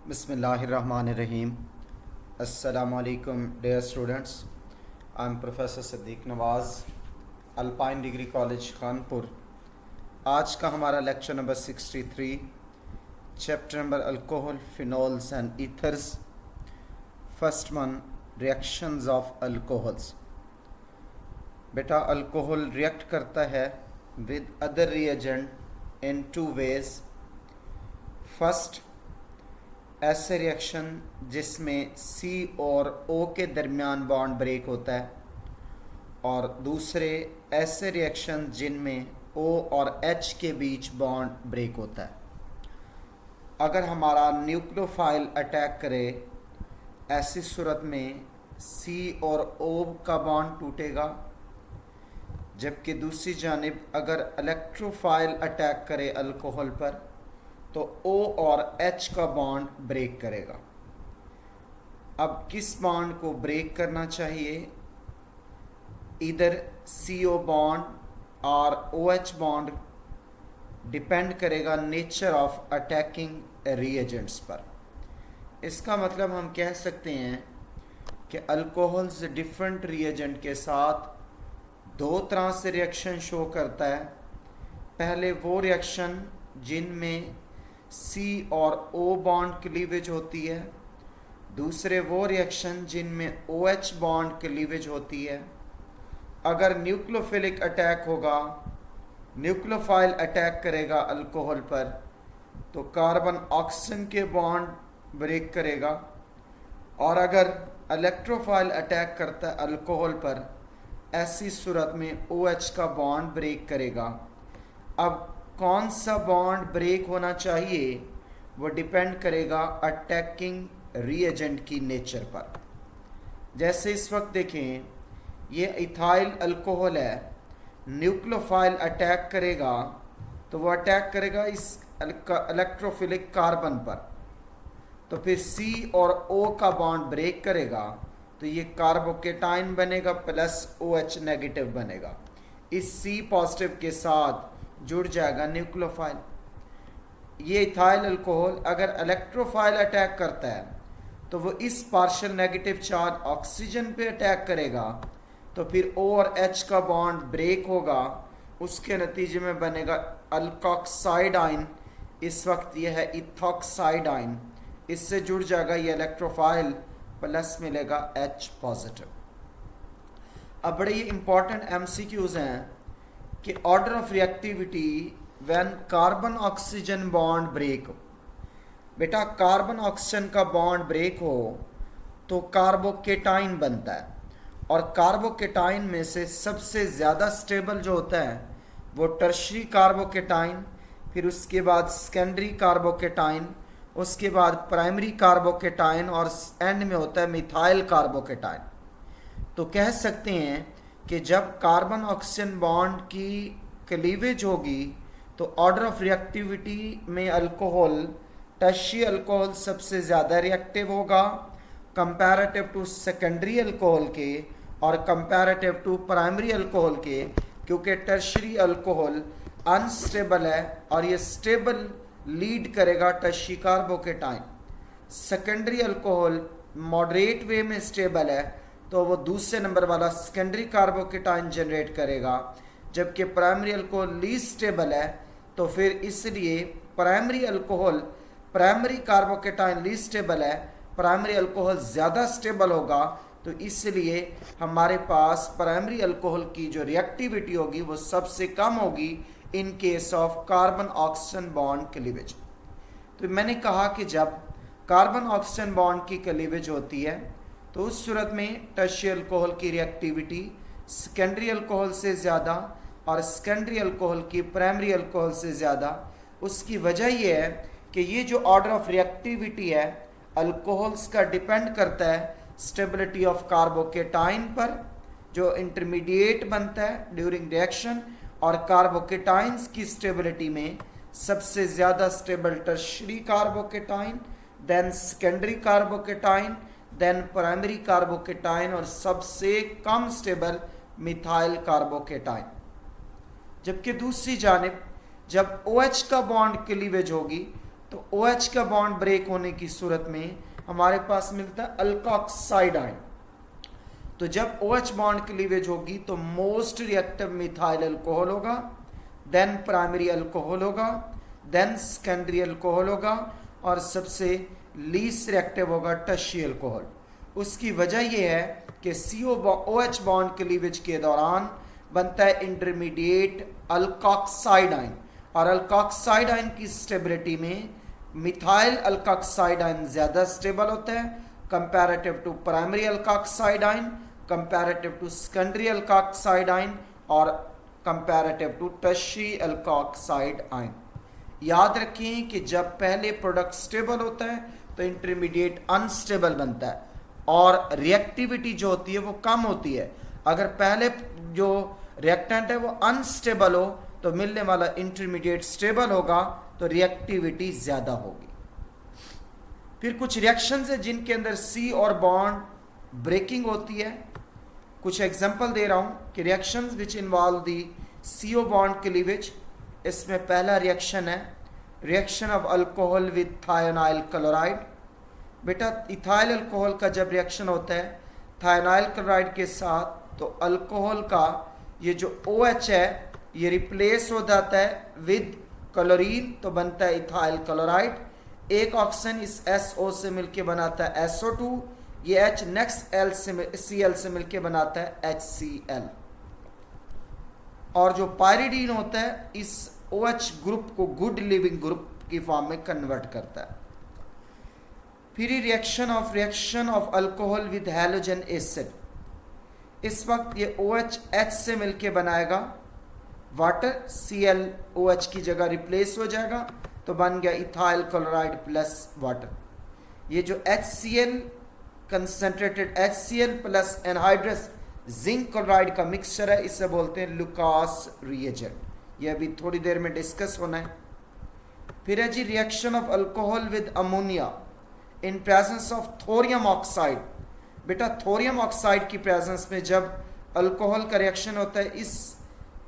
Bismillahirrahmanirrahim. Assalamu alaikum, dear students. I am Professor Siddiq Nawaz, Alpine degree college Kanpur. आज का हमारा lecture number 63, chapter number alcohol, phenols and ethers. First one, reactions of alcohols. बेटा, alcohol react करता है with other reagent in two ways. First, ऐसे reaction जिसमें C और O के दरमियान बॉन्ड ब्रेक होता है, और दूसरे ऐसे रिएक्शन जिनमें O और H के बीच बॉन्ड ब्रेक होता है। अगर हमारा न्यूक्लियोफाइल अटैक करे, ऐसी सूरत में C और O का बॉन्ड टूटेगा, जबकि दूसरी जानिब अगर इलेक्ट्रोफाइल अटैक करे अल्कोहल पर तो O और H का बॉन्ड ब्रेक करेगा। अब किस बॉन्ड को ब्रेक करना चाहिए? इधर CO बॉन्ड और OH बॉन्ड डिपेंड करेगा नेचर ऑफ अटैकिंग रिएजेंट्स पर। इसका मतलब हम कह सकते हैं कि अल्कोहल्स डिफरेंट रिएजेंट के साथ दो तरह से रिएक्शन शो करता है। पहले वो रिएक्शन जिनमें C और O बॉन्ड क्लीवेज होती है, दूसरे वो रिएक्शन जिनमें OH बॉन्ड क्लीवेज होती है। अगर न्यूक्लियोफिलिक अटैक होगा, न्यूक्लियोफाइल अटैक करेगा अल्कोहल पर, तो कार्बन ऑक्सीजन के बॉन्ड ब्रेक करेगा, और अगर इलेक्ट्रोफाइल अटैक करता है अल्कोहल पर, ऐसी सूरत में OH का बॉन्ड ब्रेक करेगा। अब कौन सा बॉन्ड ब्रेक होना चाहिए वो डिपेंड करेगा अटैकिंग रिएजेंट की नेचर पर। जैसे इस वक्त देखें, ये इथाइल अल्कोहल है, न्यूक्लियोफाइल अटैक करेगा तो वो अटैक करेगा इस इलेक्ट्रोफिलिक कार्बन पर, तो फिर C और O का बॉन्ड ब्रेक करेगा, तो ये कार्बोकेटाइन बनेगा प्लस OH नेगेटिव बनेगा। इस C पॉजिटिव के साथ जुड़ जाएगा न्यूक्लियोफाइल। ये इथाइल अल्कोहल अगर इलेक्ट्रोफाइल अटैक करता है तो वो इस पार्शियल नेगेटिव चार्ज ऑक्सीजन पे अटैक करेगा, तो फिर O और H का बॉन्ड ब्रेक होगा, उसके नतीजे में बनेगा अल्कोक्साइड आयन। इस वक्त ये है इथॉक्साइड आयन, इससे जुड़ जाएगा ये इलेक्ट्रोफाइल, प्लस मिलेगा H पॉजिटिव। अब बड़े ये इंपॉर्टेंट MCQs हैं कि order of reactivity when carbon oxygen bond break. बेटा, कार्बन ऑक्सीजन का बॉन्ड ब्रेक हो तो कार्बोकेटाइन बनता है, और कार्बोकेटाइन में से सबसे ज़्यादा स्टेबल जो होता है वो टर्शरी कार्बोकेटाइन, फिर उसके बाद सेकेंडरी कार्बोकेटाइन, उसके बाद प्राइमरी कार्बोकेटाइन, और एंड में होता है मिथाइल कार्बोकेटाइन। तो कह सकते हैं कि जब कार्बन ऑक्सीजन बॉन्ड की क्लीवेज होगी तो ऑर्डर ऑफ रिएक्टिविटी में अल्कोहल, टर्शियरी अल्कोहल सबसे ज़्यादा रिएक्टिव होगा कंपैरेटिव टू सेकेंडरी अल्कोहल के और कंपैरेटिव टू प्राइमरी अल्कोहल के, क्योंकि टर्शियरी अल्कोहल अनस्टेबल है और ये स्टेबल लीड करेगा tertiary carbocation. Secondary alcohol moderate way में स्टेबल है तो वो दूसरे नंबर वाला सेकेंडरी कार्बोकेटाइन जनरेट करेगा, जबकि प्राइमरी अल्कोहल लीस्ट स्टेबल है, तो फिर इसलिए primary alcohol, primary carbocation least stable है, प्राइमरी अल्कोहल ज़्यादा स्टेबल होगा, तो इसलिए हमारे पास प्राइमरी अल्कोहल की जो रिएक्टिविटी होगी वो सबसे कम होगी in case of carbon oxygen bond cleavage. तो मैंने कहा कि जब कार्बन ऑक्सीजन बॉन्ड की क्लीवेज होती है तो उस सूरत में टर्शियरी अल्कोहल की रिएक्टिविटी सेकेंडरी अल्कोहल से ज़्यादा और सेकेंडरी अल्कोहल की प्राइमरी अल्कोहल से ज़्यादा। उसकी वजह यह है कि ये जो ऑर्डर ऑफ रिएक्टिविटी है अल्कोहल्स का डिपेंड करता है स्टेबिलिटी ऑफ कार्बोकेटाइन पर, जो इंटरमीडिएट बनता है ड्यूरिंग रिएक्शन, और कार्बोकेटाइंस की स्टेबिलिटी में सबसे ज़्यादा stable tertiary carbocation, then secondary carbocation, then primary carbocation, और सबसे कम स्टेबल मिथाइल कार्बोकेटाइन। जबकि दूसरी जानिब जब OH का बॉन्ड क्लीवेज होगी तो OH का बॉन्ड ब्रेक होने की सूरत में हमारे पास मिलता है अल्कोक्साइड आयन। तो जब OH बॉन्ड क्लीवेज होगी तो मोस्ट रिएक्टिव मिथाइल अल्कोहल होगा, देन प्राइमरी अल्कोहल होगा, देन सेकेंडरी अल्कोहल होगा, और सबसे लीस्ट रिएक्टिव होगा टर्शियरी अल्कोहल। उसकी वजह यह है कि OH बॉन्ड क्लीवेज के दौरान बनता है इंटरमीडिएट अल्कोक्साइड आयन, और अल्कोक्साइड आयन की स्टेबिलिटी में मिथाइल अल्कोक्साइड आयन ज़्यादा स्टेबल होता है comparative to primary alkoxide ion, comparative to secondary alkoxide ion, और comparative to tertiary alkoxide ion. याद रखें कि जब पहले प्रोडक्ट स्टेबल होता है तो इंटरमीडिएट अनस्टेबल बनता है और रिएक्टिविटी जो होती है वो कम होती है। अगर पहले जो रिएक्टेंट है वो अनस्टेबल हो तो मिलने वाला इंटरमीडिएट स्टेबल होगा, तो रिएक्टिविटी ज़्यादा होगी। फिर कुछ रिएक्शंस है जिनके अंदर C और बॉन्ड ब्रेकिंग होती है। कुछ एग्जांपल दे रहा हूँ कि reactions which involve the CO bond cleavage. इसमें पहला रिएक्शन है reaction of alcohol with thionyl chloride. बेटा इथाइल अल्कोहल का जब रिएक्शन होता है थायोनाइल क्लोराइड के साथ, तो अल्कोहल का ये जो OH है ये रिप्लेस हो जाता है विद क्लोरीन, तो बनता है इथाइल क्लोराइड। एक ऑक्सीजन इस SO से मिलके बनाता है SO2, ये H नेक्स्ट Cl से मिलके बनाता है HCl, और जो पायरिडीन होता है इस OH ग्रुप को गुड लिविंग ग्रुप की फॉर्म में कन्वर्ट करता है। फिर reaction of alcohol with halogen acid. इस वक्त ये OH H से मिलके बनाएगा वाटर, ClOH की जगह रिप्लेस हो जाएगा, तो बन गया इथाइल क्लोराइड प्लस वाटर। ये जो HCl concentrated HCl plus anhydrous zinc chloride का मिक्सचर है, इसे बोलते हैं लुकास रिएजेंट। ये अभी थोड़ी देर में डिस्कस होना है। फिर है जी reaction of alcohol with ammonia in presence of thorium oxide. बेटा थोरियम ऑक्साइड की प्रेजेंस में जब अल्कोहल का रिएक्शन होता है इस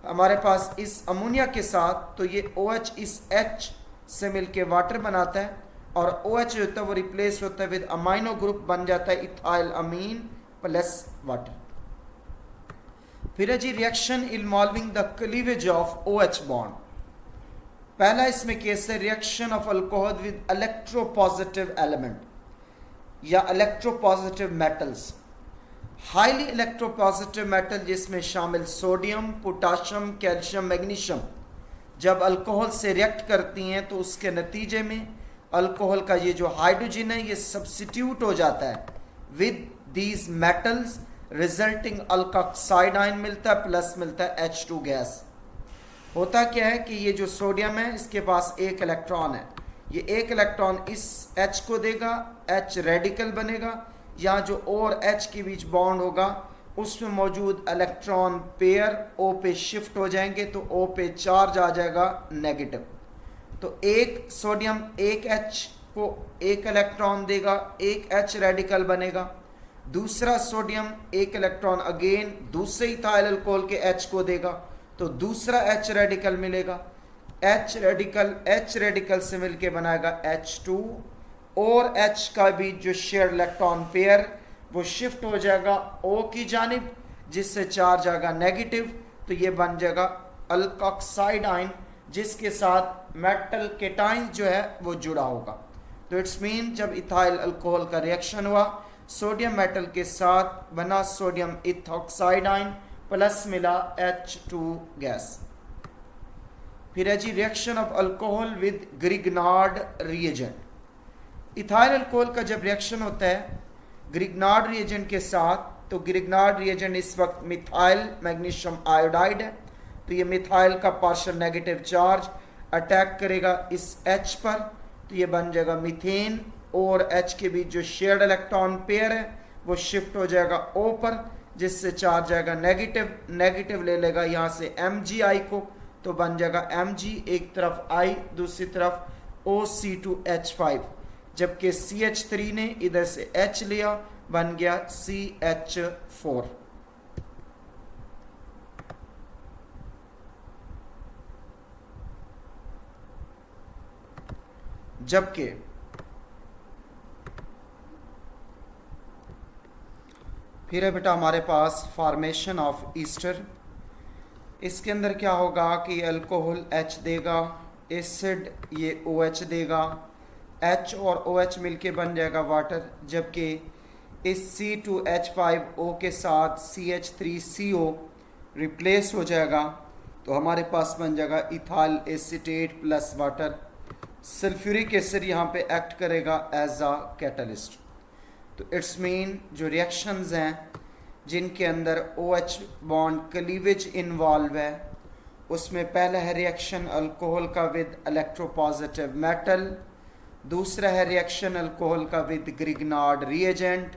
हमारे पास इस अमोनिया के साथ, तो ये OH इस H से मिलके वाटर बनाता है, और OH जो होता है वो रिप्लेस होता है विद अमाइनो ग्रुप, बन जाता है इथाइल अमीन प्लस वाटर। फिर है जी reaction involving the cleavage of OH bond. पहला इसमें केस है reaction of alcohol with electropositive element या electropositive metals. Highly electropositive metal जिसमें शामिल सोडियम, पोटाशियम, कैल्शियम, मैग्नीशियम जब अल्कोहल से रिएक्ट करती हैं तो उसके नतीजे में अल्कोहल का ये जो हाइड्रोजन है ये सब्स्टिट्यूट हो जाता है with these metals, resulting alkoxide ion मिलता है, प्लस मिलता है H2 गैस। होता क्या है कि ये जो सोडियम है इसके पास एक इलेक्ट्रॉन है, ये एक इलेक्ट्रॉन इस H को देगा, H रेडिकल बनेगा, यहाँ जो O और H के बीच बॉन्ड होगा उसमें मौजूद इलेक्ट्रॉन पेयर O पे शिफ्ट हो जाएंगे, तो O पे चार्ज आ जाएगा नेगेटिव। तो एक सोडियम एक H को एक इलेक्ट्रॉन देगा, एक H रेडिकल बनेगा। दूसरा सोडियम एक इलेक्ट्रॉन अगेन दूसरे इथाइल अल्कोहल के H को देगा, तो दूसरा H रेडिकल मिलेगा। H रेडिकल से मिलके बनाएगा H2, और H का भी जो शेयर इलेक्ट्रॉन पेयर वो शिफ्ट हो जाएगा O की जानिब, जिससे चार्ज आएगा नेगेटिव, तो ये बन जाएगा अल्कोक्साइड आयन जिसके साथ मेटल केटाइन जो है वो जुड़ा होगा। तो इट्स मीन जब इथाइल अल्कोहल का रिएक्शन हुआ सोडियम मेटल के साथ बना सोडियम इथॉक्साइड आयन, प्लस मिला H2 गैस। फिर है जी reaction of alcohol with Grignard reagent. Ethyl alcohol का जब रिएक्शन होता है ग्रिग्नार्ड रिएजेंट के साथ, तो ग्रिग्नार्ड रिएजेंट इस वक्त मिथाइल मैग्नीशियम आयोडाइड है, तो ये मिथाइल का पार्शियल नेगेटिव चार्ज अटैक करेगा इस H पर, तो ये बन जाएगा मीथेन, और H के बीच जो शेयर्ड इलेक्ट्रॉन पेयर है वो शिफ्ट हो जाएगा O पर, जिससे चार्ज आएगा नेगेटिव ले लेगा यहाँ से MgI को, तो बन जाएगा Mg, एक तरफ I दूसरी तरफ OC2H5, जबकि CH3 ने इधर से H लिया, बन गया CH4। जबकि फिर है बेटा हमारे पास फॉर्मेशन ऑफ ईस्टर। इसके अंदर क्या होगा कि अल्कोहल H देगा, एसिड ये OH देगा, H और OH मिलके बन जाएगा वाटर, जबकि इस C2H5O के साथ CH3CO रिप्लेस हो जाएगा तो हमारे पास बन जाएगा ethyl acetate plus water. Sulphuric acid यहाँ पे एक्ट करेगा एज अ कैटलिस्ट। तो इट्स मीन जो रिएक्शंस हैं जिनके अंदर OH बॉन्ड क्लीवेज इन्वॉल्व है, उसमें पहला है रिएक्शन अल्कोहल का विद इलेक्ट्रोपॉजिटिव मेटल, दूसरा है रिएक्शन अल्कोहल का विद ग्रिग्नार्ड रिएजेंट,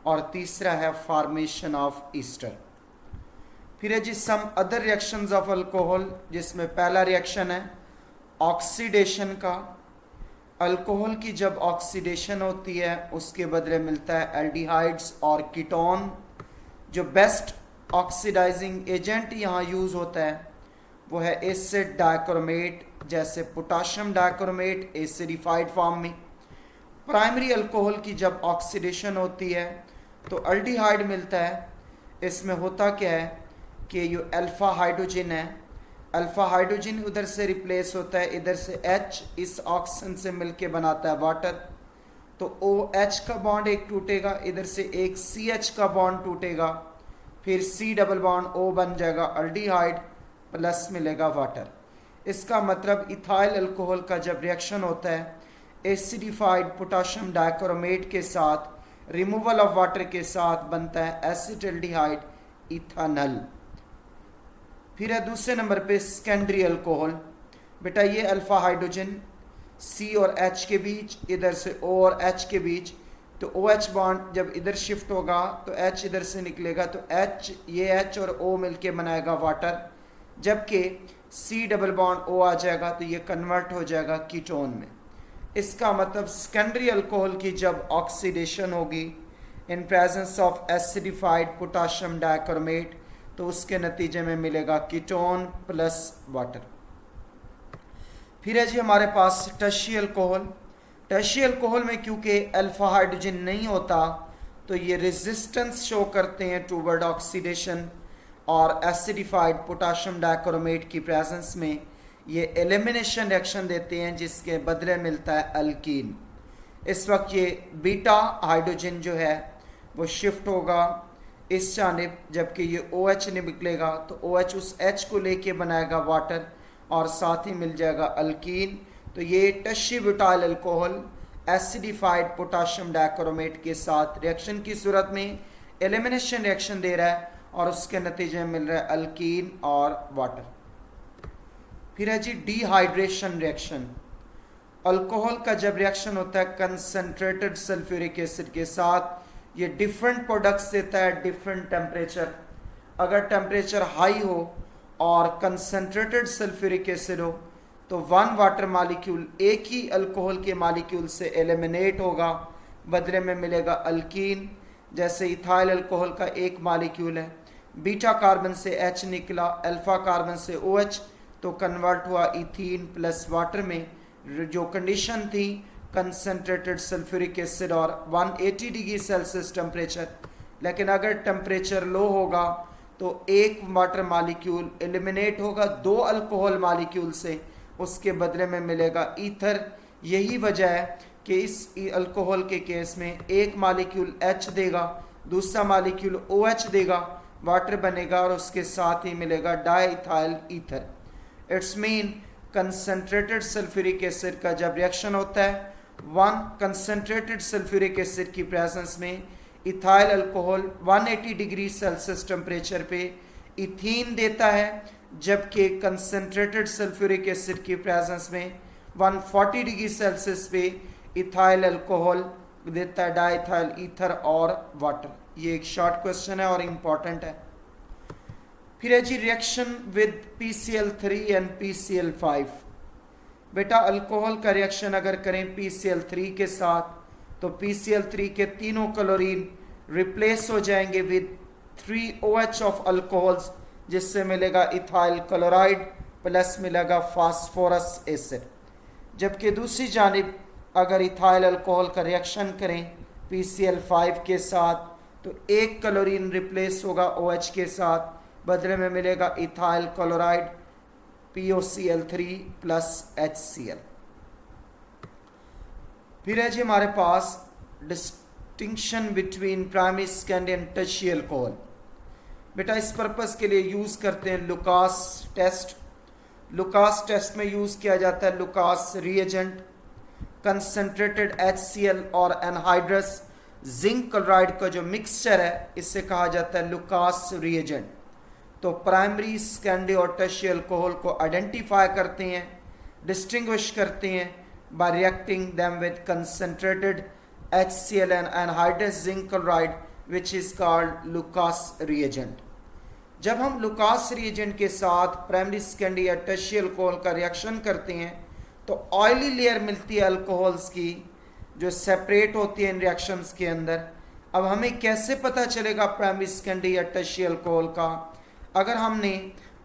और तीसरा है फॉर्मेशन ऑफ ईस्टर। फिर है जी some other reactions of alcohol, जिसमें पहला रिएक्शन है ऑक्सीडेशन का। अल्कोहल की जब ऑक्सीडेशन होती है उसके बदले मिलता है एल्डिहाइड्स और कीटोन। जो बेस्ट ऑक्सीडाइजिंग एजेंट यहाँ यूज़ होता है वो है एसिड डाइक्रोमेट, जैसे पोटाशियम डाइक्रोमेट एसिडिफाइड फॉर्म में। प्राइमरी अल्कोहल की जब ऑक्सीडेशन होती है तो अल्डिहाइड मिलता है। इसमें होता क्या है कि जो अल्फा हाइड्रोजन है, अल्फा हाइड्रोजन उधर से रिप्लेस होता है, इधर से H इस ऑक्सीजन से मिलके बनाता है वाटर। तो OH का बॉन्ड एक टूटेगा, इधर से एक CH का बॉन्ड टूटेगा, फिर C डबल बॉन्ड O बन जाएगा अल्डिहाइड, प्लस मिलेगा वाटर। इसका मतलब इथाइल अल्कोहल का जब रिएक्शन होता है एसिडिफाइड पोटाशियम डाइक्रोमेट के साथ रिमूवल ऑफ वाटर के साथ बनता है एसिटल्डिहाइड इथानल। फिर है दूसरे नंबर पे सेकेंडरी अल्कोहल। बेटा ये अल्फा हाइड्रोजन C और H के बीच, इधर से O और H के बीच, तो OH बॉन्ड जब इधर शिफ्ट होगा तो H इधर से निकलेगा, तो ये H और O मिलके बनाएगा वाटर, जबकि C डबल बॉन्ड O आ जाएगा तो ये कन्वर्ट हो जाएगा कीटोन में। इसका मतलब सेकेंडरी अल्कोहल की जब ऑक्सीडेशन होगी इन presence of acidified potassium dichromate तो उसके नतीजे में मिलेगा कीटोन प्लस वाटर। फिर है जी हमारे पास टर्शियरी अल्कोहल। टर्शियरी अल्कोहल में क्योंकि अल्फा हाइड्रोजन नहीं होता तो ये रेजिस्टेंस शो करते हैं टूवर्ड ऑक्सीडेशन, और एसिडिफाइड पोटाशियम डाइक्रोमेट की प्रेजेंस में ये एलिमिनेशन रिएक्शन देते हैं जिसके बदले मिलता है अल्कीन। इस वक्त ये बीटा हाइड्रोजन जो है वो शिफ्ट होगा इस जानिब, जबकि ये OH निकलेगा तो OH उस H को लेके बनाएगा वाटर और साथ ही मिल जाएगा अल्कीन। तो ये tertiary butyl alcohol acidified potassium dichromate के साथ रिएक्शन की सूरत में एलिमिनेशन रिएक्शन दे रहा है और उसके नतीजे में मिल रहा है अल्कीन और वाटर। फिर है जी डिहाइड्रेशन रिएक्शन। अल्कोहल का जब रिएक्शन होता है कंसंट्रेटेड सल्फ्यूरिक एसिड के साथ, ये डिफरेंट प्रोडक्ट्स देता है डिफरेंट टेम्परेचर। अगर टेम्परेचर हाई हो और कंसंट्रेटेड सल्फ्यूरिक एसिड हो तो वन वाटर मालिक्यूल एक ही अल्कोहल के मालिक्यूल से एलिमिनेट होगा, बदले में मिलेगा अल्कीन। जैसे इथाइल अल्कोहल का एक मालिक्यूल है, बीटा कार्बन से H निकला, अल्फा कार्बन से OH, तो कन्वर्ट हुआ इथीन प्लस वाटर में। जो कंडीशन थी कंसंट्रेटेड सल्फ्यूरिक एसिड और 180 डिग्री सेल्सियस टेम्परेचर, लेकिन अगर टेम्परेचर लो होगा तो एक वाटर मालिक्यूल एलिमिनेट होगा दो अल्कोहल मालिक्यूल से, उसके बदले में मिलेगा ईथर। यही वजह है कि इस अल्कोहल के केस में एक मालिक्यूल H देगा, दूसरा मालिक्यूल OH देगा, वाटर बनेगा और उसके साथ ही मिलेगा diethyl ether. It's mean concentrated sulphuric acid का जब रिएक्शन होता है वन कंसंट्रेटेड सल्फ्यूरिक एसिड की प्रेजेंस में ethyl alcohol 180 degree Celsius temperature पे इथीन देता है, जबकि कंसंट्रेटेड सल्फ्यूरिक एसिड की प्रेजेंस में 140 डिग्री सेल्सियस पे इथाइल अल्कोहल देता है डाइथाइल ईथर और वाटर। ये एक शॉर्ट क्वेश्चन है और इम्पॉर्टेंट है। फिर है जी reaction with PCl3 and PCl5। बेटा अल्कोहल का रिएक्शन अगर करें PCl3 के साथ तो PCl3 के तीनों क्लोरीन रिप्लेस हो जाएंगे विद 3OH ऑफ अल्कोहल्स, जिससे मिलेगा इथाइल क्लोराइड प्लस मिलेगा फास्फोरस एसिड। जबकि दूसरी जानिब अगर इथाइल अल्कोहल का रिएक्शन करें PCl5 के साथ तो 1 क्लोरीन रिप्लेस होगा OH के साथ, बदले में मिलेगा ethyl chloride POCl3 plus HCl। फिर है जी हमारे पास distinction between primary secondary and tertiary alcohol. बेटा इस पर्पस के लिए यूज करते हैं लुकास टेस्ट। लुकास टेस्ट में यूज किया जाता है लुकास रिएजेंट। कंसंट्रेटेड HCl और एनहाइड्रस जिंक क्लोराइड का जो मिक्सचर है इससे कहा जाता है लुकास रिएजेंट। तो प्राइमरी सेकेंडरी और टर्शियरी अल्कोहल को आइडेंटिफाई करते हैं, डिस्टिंग्विश करते हैं by reacting them with concentrated HCl and anhydrous zinc chloride which is called Lucas reagent। जब हम लुकास रिएजेंट के साथ प्राइमरी सेकेंडरी या टर्शियरी अल्कोहल का रिएक्शन करते हैं तो ऑयली लेयर मिलती है अल्कोहल्स की जो सेपरेट होती है इन रिएक्शंस के अंदर। अब हमें कैसे पता चलेगा प्राइमरी सेकेंडरी या टर्शियरी अल्कोहल का? अगर हमने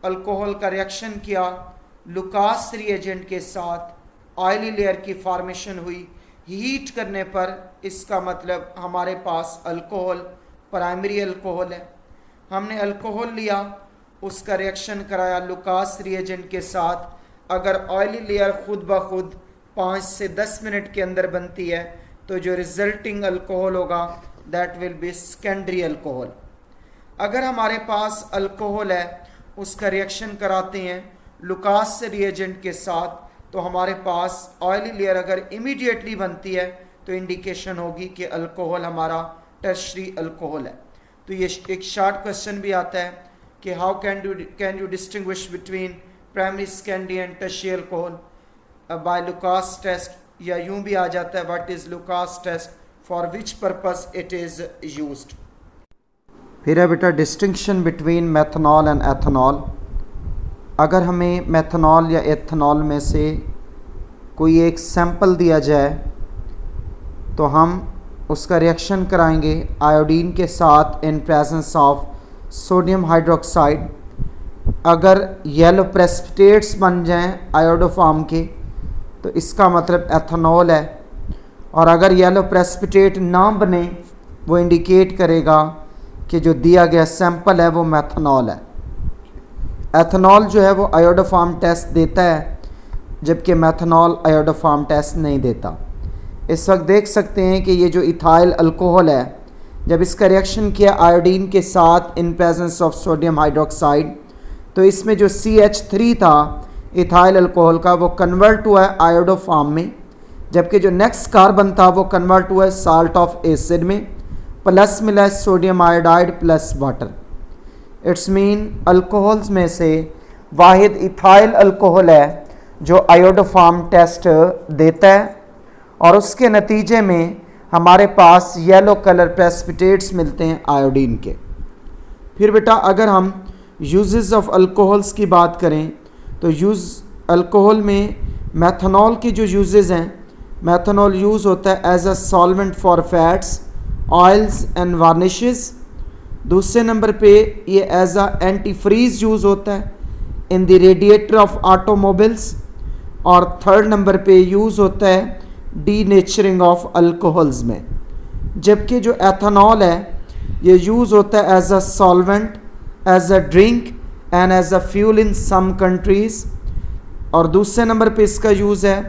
अल्कोहल का रिएक्शन किया लुकास रिएजेंट के साथ, ऑयली लेयर की फॉर्मेशन हुई, हीट करने पर इसका मतलब हमारे पास अल्कोहल प्राइमरी अल्कोहल है। हमने अल्कोहल लिया, उसका रिएक्शन कराया लुकास रिएजेंट के साथ, अगर ऑयली लेयर खुद ब खुद 5 से 10 मिनट के अंदर बनती है तो जो रिजल्टिंग अल्कोहल होगा that will be secondary alcohol. अगर हमारे पास अल्कोहल है उसका रिएक्शन कराते हैं लुकास रिएजेंट के साथ तो हमारे पास ऑयली लेयर अगर इमीडिएटली बनती है तो इंडिकेशन होगी कि अल्कोहल हमारा टर्शियरी अल्कोहल है। तो ये एक शॉर्ट क्वेश्चन भी आता है कि how can you distinguish between primary secondary and tertiary alcohol by Lucas test, या यूं भी आ जाता है what is Lucas test, for which purpose it is used. फिर है बेटा distinction between methanol and ethanol. अगर हमें मेथनॉल या एथनॉल में से कोई एक सैंपल दिया जाए तो हम उसका रिएक्शन कराएंगे आयोडीन के साथ इन प्रेजेंस ऑफ सोडियम हाइड्रोक्साइड। अगर येलो प्रेसिपिटेट्स बन जाएं आयोडोफॉर्म के तो इसका मतलब एथनॉल है, और अगर येलो प्रेसिपिटेट ना बने वो इंडिकेट करेगा कि जो दिया गया सैंपल है वो मेथनॉल है। एथनॉल जो है वो आयोडोफॉर्म टेस्ट देता है जबकि मेथनॉल आयोडोफॉर्म टेस्ट नहीं देता। इस वक्त देख सकते हैं कि ये जो इथाइल अल्कोहल है जब इसका रिएक्शन किया आयोडीन के साथ इन प्रेजेंस ऑफ सोडियम हाइड्रोक्साइड तो इसमें जो CH3 था इथाइल अल्कोहल का वो कन्वर्ट हुआ है आयोडोफॉर्म में, जबकि जो नेक्स्ट कार्बन था वो कन्वर्ट हुआ है साल्ट ऑफ एसिड में, प्लस मिला है sodium iodide plus water. It's mean alcohols में से वाहिद इथाइल अल्कोहल है जो आयोडोफॉर्म टेस्ट देता है और उसके नतीजे में हमारे पास येलो कलर प्रेसिपिटेट्स मिलते हैं आयोडीन के। फिर बेटा अगर हम यूजेस ऑफ अल्कोहल्स की बात करें तो अल्कोहल में मेथनॉल के जो यूजेस हैं, मेथनॉल यूज़ होता है as a solvent for fats, oils and varnishes. दूसरे नंबर पे ये as a antifreeze use होता है in the radiator of automobiles, और थर्ड नंबर पे यूज़ होता है डीनेचरिंग ऑफ अल्कोहल्स में। जबकि जो एथनॉल है ये यूज़ होता है as a solvent, as a drink and as a fuel in some countries, और दूसरे नंबर पे इसका यूज़ है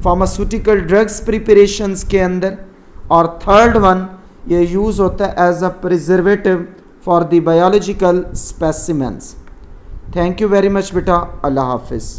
फार्मास्यूटिकल ड्रग्स प्रिपरेशंस के अंदर, और थर्ड वन ये यूज़ होता है as a preservative for the biological specimens. Thank you very much बेटा, अल्लाह हाफिज़।